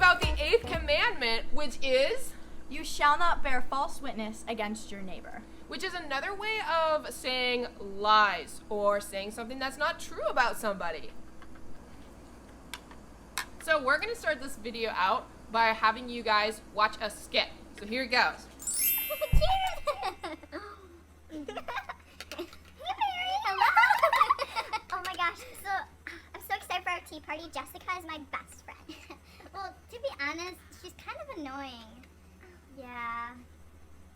about the 8th commandment, which is... You shall not bear false witness against your neighbor. Which is another way of saying lies or saying something that's not true about somebody. So we're going to start this video out by having you guys watch a skit. So here it goes. Oh my gosh, so I'm so excited for our tea party. Jessica is my best friend. Well, to be honest, she's kind of annoying. Yeah,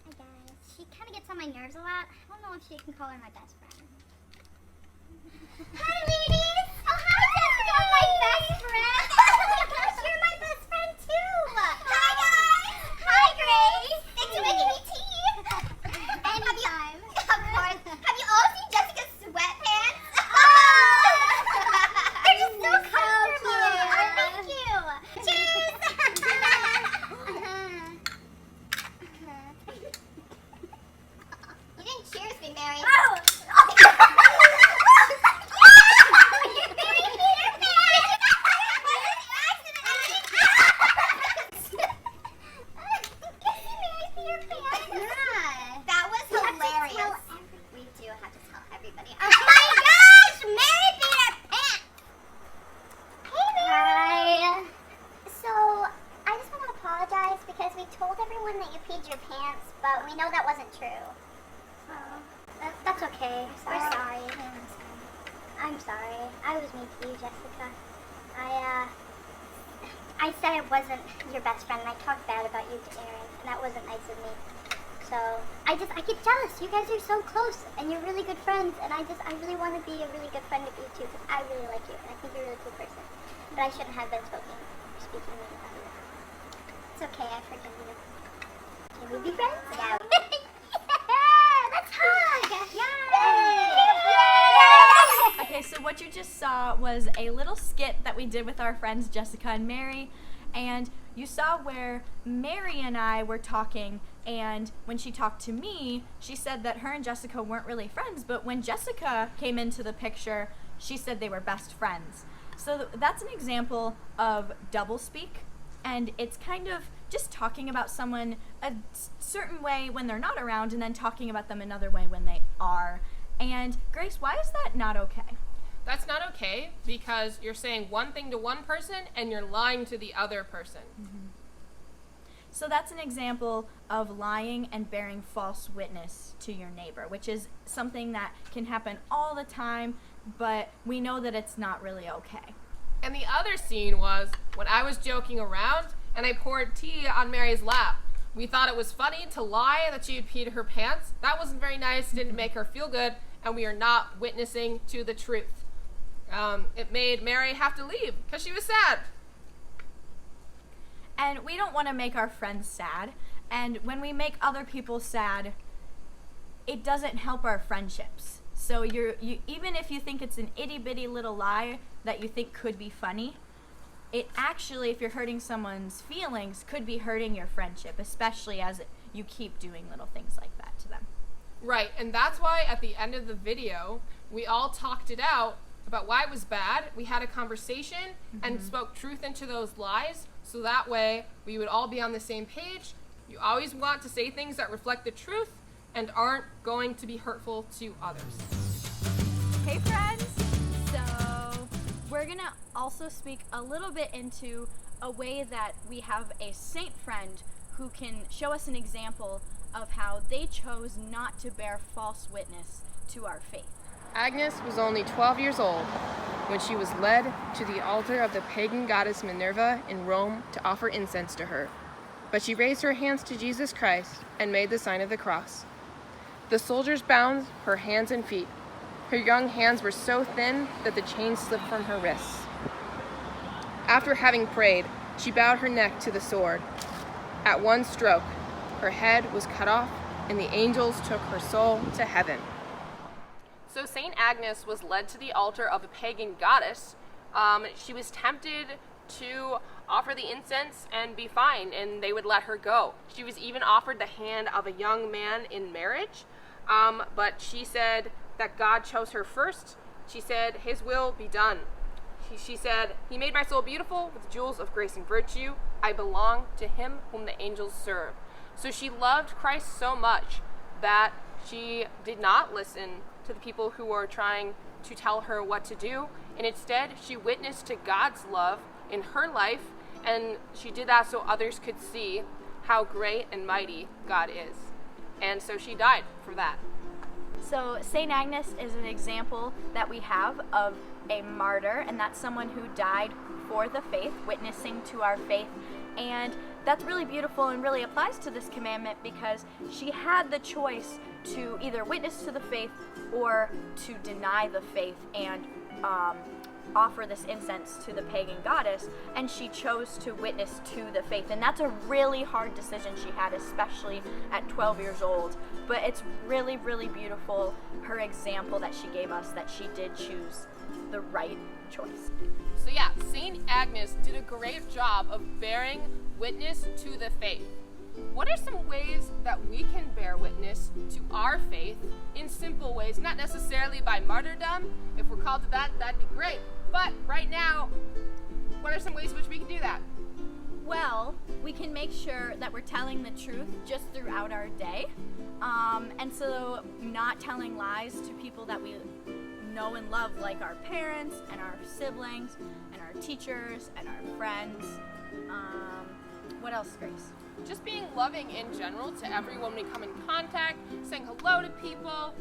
I guess. She kind of gets on my nerves a lot. I don't know if she can call her my best friend. Hi, ladies! Oh, hi, Jessica, my best friend! Oh my gosh, you're my best friend too! Hi, guys! Hi, Grace! Thanks for making me tea! Anytime. Of course. Have you all seen Jessica's sweatpants? Oh! They're just so comfortable! Oh, thank you! Cheers! You didn't cheers me, Mary. Oh! That's okay. We're sorry. I'm sorry. I was mean to you, Jessica. I said I wasn't your best friend, and I talked bad about you to Erin, and that wasn't nice of me. So I get jealous. You guys are so close, and you're really good friends, and I really want to be a really good friend of you too, because I really like you, and I think you're a really cool person. But I shouldn't have been speaking mean about you. It's okay. I forgive you. Can we be friends? Yeah. Let's hug! Yay! Okay, so what you just saw was a little skit that we did with our friends Jessica and Mary, and you saw where Mary and I were talking, and when she talked to me, she said that her and Jessica weren't really friends, but when Jessica came into the picture, she said they were best friends. So that's an example of doublespeak, and it's kind of just talking about someone a certain way when they're not around and then talking about them another way when they are. And Grace, why is that not okay? That's not okay because you're saying one thing to one person and you're lying to the other person. Mm-hmm. So that's an example of lying and bearing false witness to your neighbor, which is something that can happen all the time, but we know that it's not really okay. And the other scene was when I was joking around and I poured tea on Mary's lap. We thought it was funny to lie that she had peed her pants. That wasn't very nice, didn't make her feel good, and we are not witnessing to the truth. It made Mary have to leave because she was sad. And we don't want to make our friends sad, and when we make other people sad, it doesn't help our friendships. So you even if you think it's an itty-bitty little lie that you think could be funny, it actually, if you're hurting someone's feelings, could be hurting your friendship, especially as you keep doing little things like that to them. Right, and that's why at the end of the video, we all talked it out about why it was bad. We had a conversation and spoke truth into those lies, so that way we would all be on the same page. You always want to say things that reflect the truth and aren't going to be hurtful to others. Hey friends, so we're gonna also speak a little bit into a way that we have a saint friend who can show us an example of how they chose not to bear false witness to our faith. Agnes was only 12 years old when she was led to the altar of the pagan goddess Minerva in Rome to offer incense to her. But she raised her hands to Jesus Christ and made the sign of the cross. The soldiers bound her hands and feet. Her young hands were so thin that the chains slipped from her wrists. After having prayed, she bowed her neck to the sword. At one stroke, her head was cut off, and the angels took her soul to heaven. So Saint Agnes was led to the altar of a pagan goddess. She was tempted to offer the incense and be fine, and they would let her go. She was even offered the hand of a young man in marriage, but she said that God chose her first. She said, "His will be done." she said, "He made my soul beautiful with jewels of grace and virtue. I belong to him whom the angels serve." So she loved Christ so much that she did not listen to the people who were trying to tell her what to do, and instead she witnessed to God's love in her life, and she did that so others could see how great and mighty God is. And so she died for that. So St. Agnes is an example that we have of a martyr, and that's someone who died for the faith, witnessing to our faith. And that's really beautiful and really applies to this commandment because she had the choice to either witness to the faith or to deny the faith and offer this incense to the pagan goddess, and she chose to witness to the faith. And that's a really hard decision she had, especially at 12 years old. But it's really, really beautiful, her example that she gave us, that she did choose the right choice. So yeah, St. Agnes did a great job of bearing witness to the faith. What are some ways that we can bear witness to our faith in simple ways, not necessarily by martyrdom? If we're called to that, that'd be great. But right now, what are some ways in which we can do that? Well, we can make sure that we're telling the truth just throughout our day. And so not telling lies to people that we know and love, like our parents and our siblings and our teachers and our friends. What else, Grace? Just being loving in general to everyone we come in contact, saying hello to people.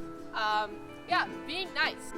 Being nice.